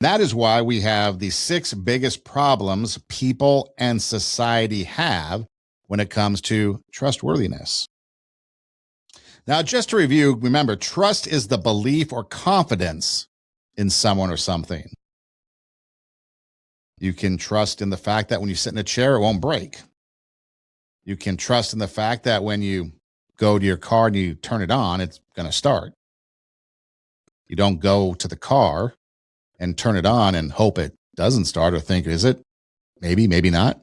That is why we have the 6 biggest problems people and society have when it comes to trustworthiness. Now, just to review, remember, trust is the belief or confidence in someone or something. You can trust in the fact that when you sit in a chair, it won't break. You can trust in the fact that when you go to your car and you turn it on, it's going to start. You don't go to the car and turn it on and hope it doesn't start or think, is it? Maybe, maybe not.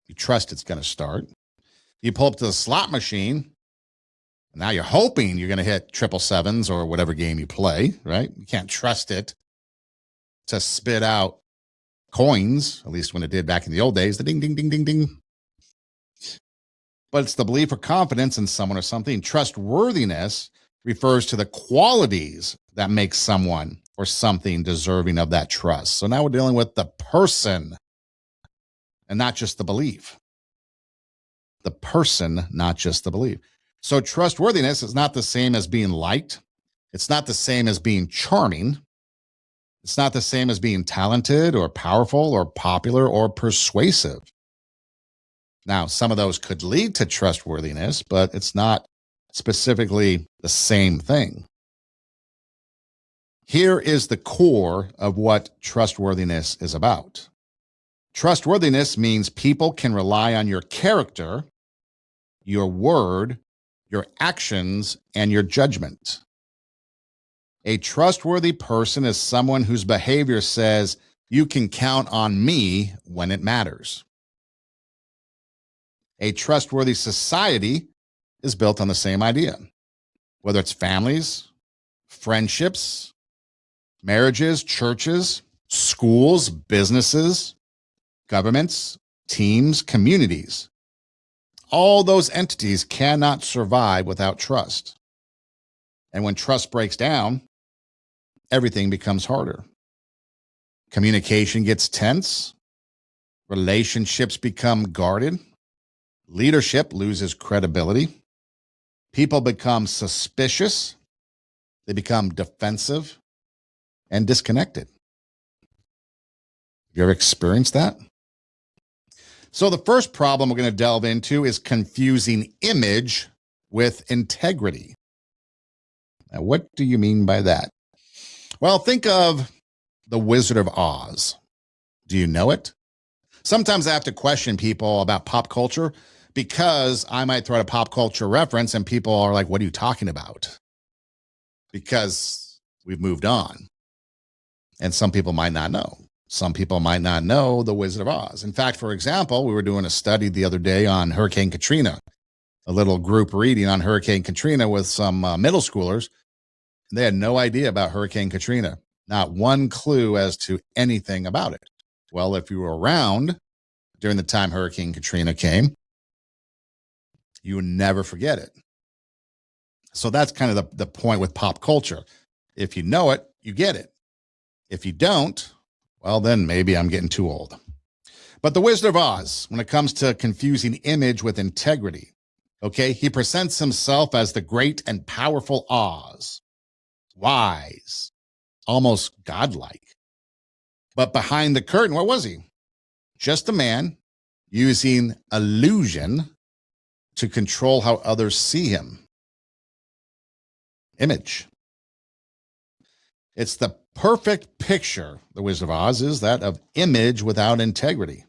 You trust it's going to start. You pull up to the slot machine. Now you're hoping you're going to hit 777s or whatever game you play, right? You can't trust it to spit out coins, at least when it did back in the old days, the ding, ding, ding, ding, ding. But it's the belief or confidence in someone or something. Trustworthiness refers to the qualities that make someone or something deserving of that trust. So now we're dealing with the person and not just the belief. The person, not just the belief. So trustworthiness is not the same as being liked. It's not the same as being charming. It's not the same as being talented or powerful or popular or persuasive. Now, some of those could lead to trustworthiness, but it's not specifically the same thing. Here is the core of what trustworthiness is about. Trustworthiness means people can rely on your character, your word, your actions, and your judgment. A trustworthy person is someone whose behavior says, you can count on me when it matters. A trustworthy society is built on the same idea, whether it's families, friendships, marriages, churches, schools, businesses, governments, teams, communities. All those entities cannot survive without trust. And when trust breaks down, everything becomes harder. Communication gets tense. Relationships become guarded. Leadership loses credibility. People become suspicious. They become defensive and disconnected. Have you ever experienced that? So the first problem we're going to delve into is confusing image with integrity. Now, what do you mean by that? Well, think of the Wizard of Oz. Do you know it? Sometimes I have to question people about pop culture because I might throw out a pop culture reference and people are like, what are you talking about? Because we've moved on. And some people might not know. Some people might not know the Wizard of Oz. In fact, for example, we were doing a study the other day on Hurricane Katrina, a little group reading on Hurricane Katrina with some middle schoolers. They had no idea about Hurricane Katrina, not one clue as to anything about it. Well, if you were around during the time Hurricane Katrina came, you would never forget it. So that's kind of the point with pop culture. If you know it, you get it. If you don't, well, then maybe I'm getting too old. But the Wizard of Oz, when it comes to confusing image with integrity, okay, he presents himself as the great and powerful Oz, wise, almost godlike. But behind the curtain, what was he? Just a man using illusion to control how others see him. Image. It's the perfect picture, the Wizard of Oz, is that of image without integrity.